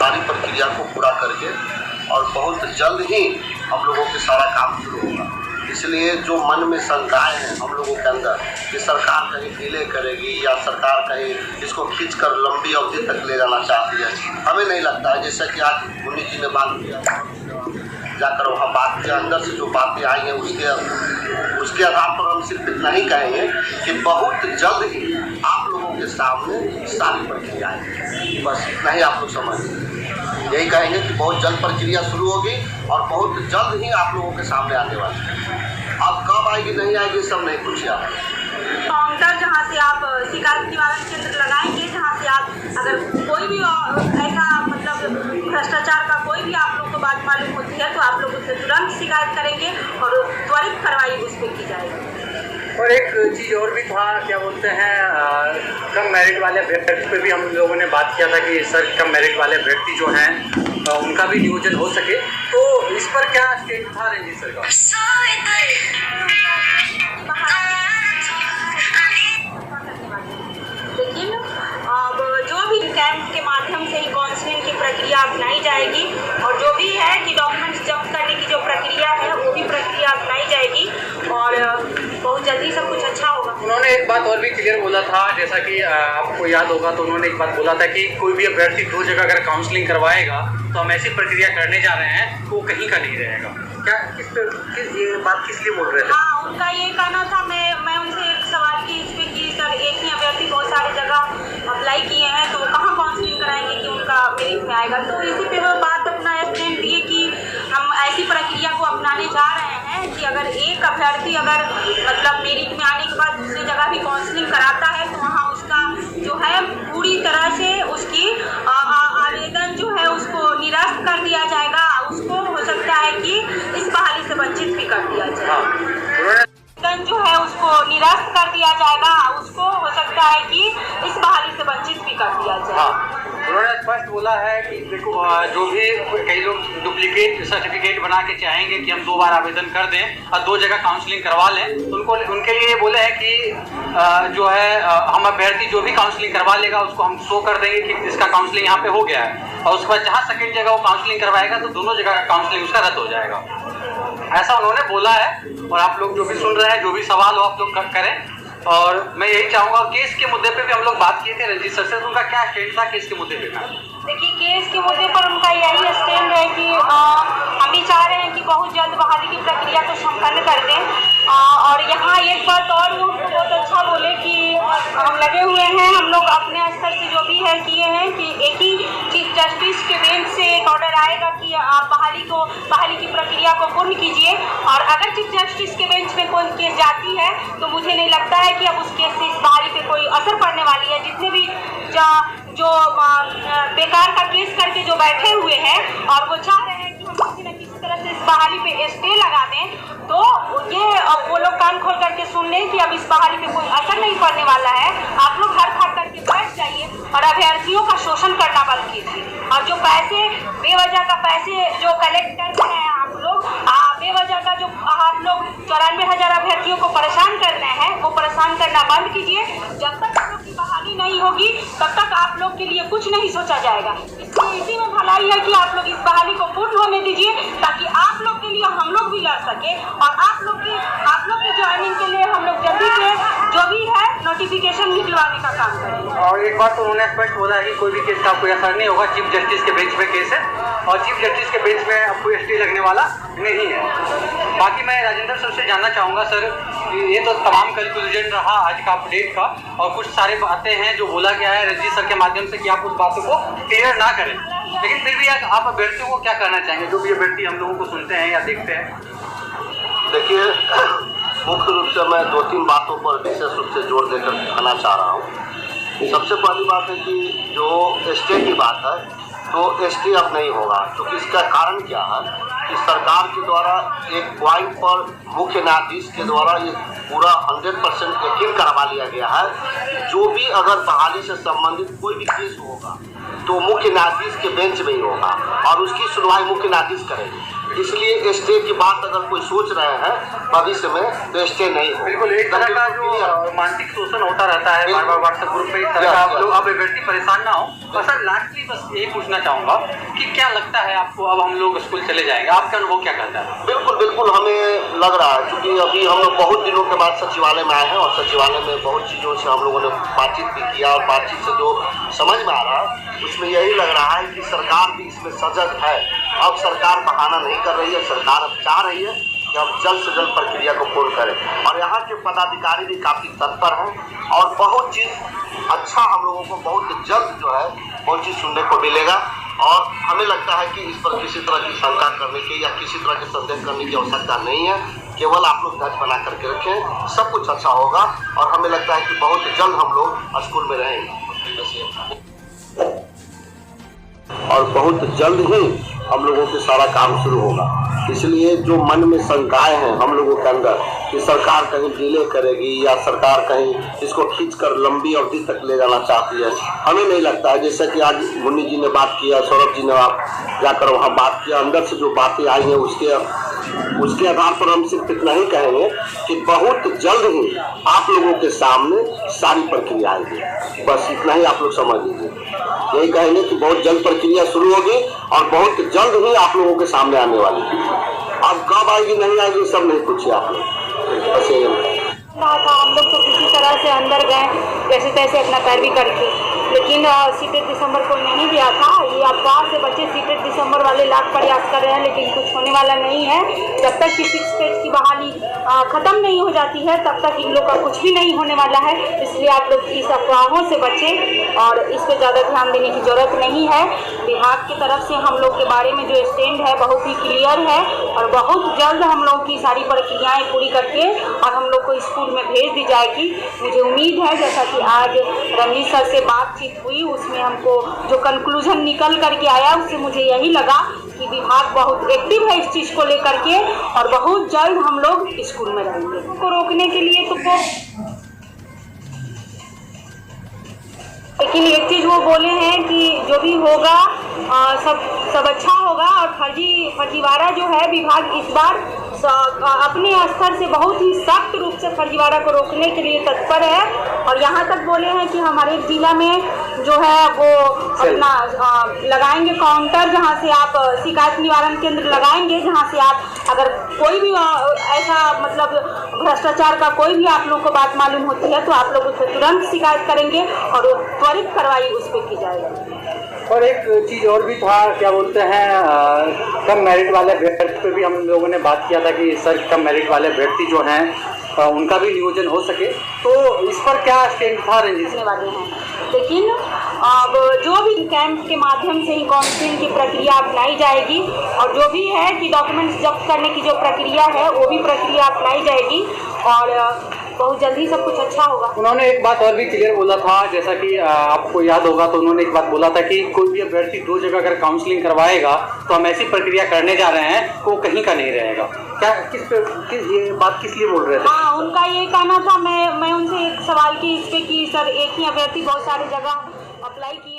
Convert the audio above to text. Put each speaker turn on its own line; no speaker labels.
सारी प्रक्रिया को पूरा करके और बहुत जल्द ही हम लोगों के सारा काम शुरू होगा। इसलिए जो मन में शंकाएं हैं हम लोगों के अंदर कि सरकार कहीं डिले करेगी या सरकार कहीं इसको खींचकर लंबी अवधि तक ले जाना चाहती है, हमें नहीं लगता है। जैसा कि आज मुनि जी ने बात किया, जाकर वहाँ बात के अंदर से जो बातें आई हैं उसके आधार पर हम सिर्फ इतना ही कहेंगे कि बहुत जल्द ही आप लोगों के सामने सारी प्रक्रिया आएगी। बस इतना ही आप लोग समझिए। यही कहेंगे कि बहुत जल्द प्रक्रिया शुरू होगी और बहुत जल्द ही आप लोगों के सामने आने वाली है। अब कब आएगी नहीं आएगी सब नहीं पूछिए आप।
काउंटर जहाँ से आप शिकायत निवारण केंद्र लगाएंगे, जहाँ से आप अगर कोई भी ऐसा मतलब भ्रष्टाचार का कोई भी आप लोग को बात मालूम होती है तो आप लोग उससे तुरंत शिकायत करेंगे और त्वरित कार्रवाई उस पर की जाएगी।
और एक चीज़ और भी था, क्या बोलते हैं, कम मेरिट वाले अभ्यर्थी पे भी हम लोगों ने बात किया था कि सर कम मेरिट वाले अभ्यर्थी जो हैं उनका भी नियोजन हो सके, तो इस पर क्या स्टेप था रंजीत सर का?
लेकिन अब जो भी कैंप के माध्यम से ही काउंसलिंग की प्रक्रिया अपनाई जाएगी और जो भी है कि डॉक्यूमेंट्स जब्त करने की जो प्रक्रिया है वो भी प्रक्रिया अपनाई जाएगी और बहुत जल्दी सब कुछ अच्छा होगा।
उन्होंने एक बात और भी क्लियर बोला था, जैसा कि आपको याद होगा, तो उन्होंने एक बात बोला था कि कोई भी अभ्यर्थी 2 जगह अगर काउंसलिंग करवाएगा तो हम ऐसी प्रक्रिया करने जा रहे हैं तो वो कहीं का नहीं रहेगा। क्या ये बात किस लिए बोल रहे थे?
हाँ, उनका ये कहना था। मैं उनसे एक सवाल की इस पर कि सर एक ही अभ्यर्थी बहुत सारी जगह अप्लाई किए हैं तो वो कहाँ काउंसलिंग कराएंगे कि उनका मेरिट में आएगा। तो इसी पे वो बात अपना एक्सप्लेन दिए कि हम ऐसी प्रक्रिया को अपनाने जा रहे हैं कि अगर एक अभ्यर्थी अगर मतलब मेरिट में आने के बाद दूसरी जगह भी काउंसलिंग कराता है तो वहाँ उसका जो है पूरी तरह से उसकी आवेदन जो है उसको निरस्त कर दिया जाएगा। उसको हो सकता है कि इस बहाली से वंचित भी कर दिया जाए। जो है उसको निरस्त कर दिया जाएगा। उसको हो सकता है कि इस बहाली से वंचित भी कर दिया जाए।
उन्होंने स्पष्ट बोला है कि देखो जो भी कई लोग डुप्लीकेट सर्टिफिकेट बना के चाहेंगे कि हम 2 बार आवेदन कर दें और 2 जगह काउंसलिंग करवा लें, तो उनके लिए बोले हैं कि जो है हम अभ्यर्थी जो भी काउंसलिंग करवा लेगा उसको हम शो कर देंगे कि इसका काउंसलिंग यहाँ पे हो गया है और उसके बाद जहाँ सेकेंड जगह वो काउंसलिंग करवाएगा तो दोनों जगह का काउंसलिंग उसका रद्द हो जाएगा। ऐसा उन्होंने बोला है और आप लोग जो भी सुन रहे हैं, जो भी सवाल हो आप लोग करें। और मैं यही चाहूँगा, केस के मुद्दे पे भी हम लोग बात किए थे रंजीत सर से, उनका क्या स्टैंड था केस के मुद्दे पे?
देखिए, केस के मुद्दे पर उनका यही स्टैंड है कि हम भी चाह रहे हैं कि बहुत जल्द बहाली की प्रक्रिया को संपन्न कर दें। और यहाँ एक बात और वो बहुत अच्छा बोले कि हम लगे हुए हैं, हम लोग अपने स्तर से जो भी है किए हैं कि एक ही चीफ जस्टिस के बेंच से एक ऑर्डर आएगा कि आप बहाली की प्रक्रिया को पूर्ण कीजिए। और अगर चीफ जस्टिस के बेंच में कोई केस जाती है तो मुझे नहीं लगता है कि अब उस केस से इस बहाली पे कोई असर पड़ने वाली है। जितने भी जो बेकार का केस करके जो बैठे हुए हैं और वो चाह रहे हैं कि हम किसी न किसी तरह से इस बहाली पे स्टे लगा दें, तो ये वो लोग कान खोल करके सुन लें कि अब इस बहाली पे कोई असर नहीं पड़ने वाला है। आप लोग हर खा करके बैठ जाइए और अभ्यर्थियों का शोषण करना बंद कीजिए। और जो पैसे बेवजह का पैसे जो कलेक्ट कर रहे हैं आप लोग, बेवजह का जो आप लोग 94,000 अभ्यर्थियों को परेशान कर रहे हैं वो परेशान करना बंद कीजिए। जब तक आप लोग की बहाली नहीं होगी तब तक आप लोग के लिए कुछ नहीं सोचा जाएगा। इसलिए इसी में भलाई है कि आप लोग इस बहाली को पूर्ण होने दीजिए ताकि आप लोग के लिए हम लोग भी लड़ सके और आप लोग के ज्वाइनिंग के लिए हम लोग जल्दी से जो भी है नोटिफिकेशन निकलवाने का काम करेंगे।
और एक बात तो उन्होंने स्पष्ट बोला है कि कोई भी केस का कोई असर नहीं होगा, चीफ जस्टिस के बेंच में केस है और चीफ जस्टिस के बेंच में अब कोई स्टे लगने वाला नहीं है। बाकी मैं राजेंद्र सर से जानना चाहूँगा सर, ये तो तमाम कंक्लूजन रहा आज का अपडेट का और कुछ सारे बातें हैं जो बोला गया है रंजीत सर के माध्यम से कि आप उस बातों को क्लियर ना करें, लेकिन फिर भी आप अभ्यर्थियों को क्या करना चाहेंगे, जो भी अभ्यर्थी हम लोगों को सुनते हैं या देखते हैं?
देखिए, मुख्य रूप से मैं 2-3 बातों पर विशेष रूप से जोर देकर कहना चाह रहा हूँ। सबसे पहली बात है कि जो स्टे की बात है तो स्टे अब नहीं होगा, क्योंकि इसका कारण क्या है कि सरकार के द्वारा एक पॉइंट पर मुख्य न्यायाधीश के द्वारा ये पूरा 100% यकीन करवा लिया गया है। जो भी अगर बहाली से संबंधित कोई भी केस होगा तो मुख्य न्यायाधीश के बेंच में ही होगा और उसकी सुनवाई मुख्य न्यायाधीश करेंगे। इसलिए स्टे की बात अगर कोई सोच रहे हैं भविष्य में तो स्टे नहीं हो।
बिल्कुल, एक तरह का जो मानसिक शोषण होता रहता है बार बार व्हाट्सएप ग्रुप पे, इस तरह का आप लोग अब अभ्यर्थी परेशान ना हो। और सर लास्टली बस यही पूछना चाहूँगा कि क्या लगता है आपको, अब हम लोग स्कूल चले जाएंगे, आपका अनुभव क्या कहता है?
बिल्कुल बिल्कुल हमें लग रहा है, क्योंकि अभी हम लोग बहुत दिनों के बाद सचिवालय में आए हैं और सचिवालय में बहुत चीज़ों से हम लोगों ने बातचीत भी किया और बातचीत से जो समझ में आ रहा है उसमें यही लग रहा है कि सरकार भी इसमें सजग है। अब सरकार बहाना नहीं कर रही है, सरकार अब चाह रही है कि हम जल्द से जल्द प्रक्रिया को पूर्ण करें और यहाँ के पदाधिकारी भी काफ़ी तत्पर हैं और बहुत चीज़ अच्छा हम लोगों को बहुत जल्द जो है बहुत चीज़ सुनने को मिलेगा। और हमें लगता है कि इस पर किसी तरह की शंका करने की या किसी तरह के संदेह करने की आवश्यकता नहीं है। केवल आप लोग धैर्य बना करके रखें, सब कुछ अच्छा होगा और हमें लगता है कि बहुत जल्द हम लोग स्कूल में रहेंगे और बहुत जल्द ही हम लोगों के सारा काम शुरू होगा। इसलिए जो मन में शंकाएं हैं हम लोगों के अंदर कि सरकार कहीं डिले करेगी या सरकार कहीं इसको खींचकर लंबी अवधि तक ले जाना चाहती है, हमें नहीं लगता है। जैसे कि आज मुन्नी जी ने बात किया, सौरभ जी ने जाकर वहाँ बात किया, अंदर से जो बातें आई हैं उसके आधार पर हम सिर्फ इतना ही कहेंगे कि बहुत जल्द ही आप लोगों के सामने सारी प्रक्रिया आएगी। बस इतना ही आप लोग समझ लीजिए, यही कहेंगे कि बहुत जल्द प्रक्रिया शुरू होगी और बहुत जल्द ही आप लोगों के सामने आने वाली है। अब कब आएगी नहीं आएगी सब नहीं पूछिए आप लोग, बस यही
हम लोग तो किसी तरह से अंदर गए जैसे तैसे अपना पैरवी करके, लेकिन सीटेड दिसंबर को नहीं दिया था। ये अफवाह से बच्चे सीटेड दिसंबर वाले लाख प्रयास कर रहे हैं लेकिन कुछ होने वाला नहीं है। जब तक कि 6 स्टेट की बहाली ख़त्म नहीं हो जाती है तब तक इन लोग का कुछ भी नहीं होने वाला है। इसलिए आप लोग इस अफवाहों से बचें और इस पर ज़्यादा ध्यान देने की ज़रूरत नहीं है। विभाग की तरफ से हम लोग के बारे में जो स्टैंड है बहुत ही क्लियर है और बहुत जल्द हम लोग की सारी प्रक्रियाएँ पूरी करके और हम लोग को स्कूल में भेज दी जाएगी। मुझे उम्मीद है जैसा कि आज रंजीत सर से बातचीत हुई उसमें हमको जो कंक्लूजन निकल करके आया उससे मुझे यही लगा कि विभाग बहुत एक्टिव है इस चीज़ को लेकर के और बहुत जल्द हम लोग स्कूल में रहेंगे। को रोकने के लिए तो लेकिन एक चीज़ वो बोले हैं कि जो भी होगा सब अच्छा होगा और फर्जीवाड़ा जो है विभाग इस बार अपने स्तर से बहुत ही सख्त रूप से फर्जीवाड़ा को रोकने के लिए तत्पर है। और यहाँ तक बोले हैं कि हमारे जिला में जो है वो अपना लगाएंगे काउंटर जहाँ से आप शिकायत निवारण केंद्र लगाएंगे, जहाँ से आप अगर कोई भी ऐसा मतलब भ्रष्टाचार का कोई भी आप लोग को बात मालूम होती है तो आप लोग उस पर तुरंत शिकायत करेंगे और त्वरित कार्रवाई उस पर की जाएगी।
और एक चीज़ और भी था, क्या बोलते हैं, कम मेरिट वाले अभ्यर्थी पे भी हम लोगों ने बात किया था कि सर कम मेरिट वाले अभ्यर्थी जो हैं उनका भी नियोजन हो सके, तो इस पर क्या स्टैंड था रंजीत
वाले हैं। लेकिन अब जो भी कैंप के माध्यम से ही काउंसलिंग की प्रक्रिया अपनाई जाएगी और जो भी है कि डॉक्यूमेंट्स जब्त करने की जो प्रक्रिया है वो भी प्रक्रिया अपनाई जाएगी और बहुत जल्दी सब कुछ अच्छा होगा।
उन्होंने एक बात और भी क्लियर बोला था, जैसा कि आपको याद होगा तो उन्होंने एक बात बोला था कि कोई भी अभ्यर्थी 2 जगह अगर काउंसलिंग करवाएगा तो हम ऐसी प्रक्रिया करने जा रहे हैं वो कहीं का नहीं रहेगा। क्या ये बात किस लिए बोल रहे थे?
हाँ, उनका ये कहना था। मैं उनसे एक सवाल की इस पे कि सर एक ही अभ्यर्थी बहुत सारी जगह अप्लाई किए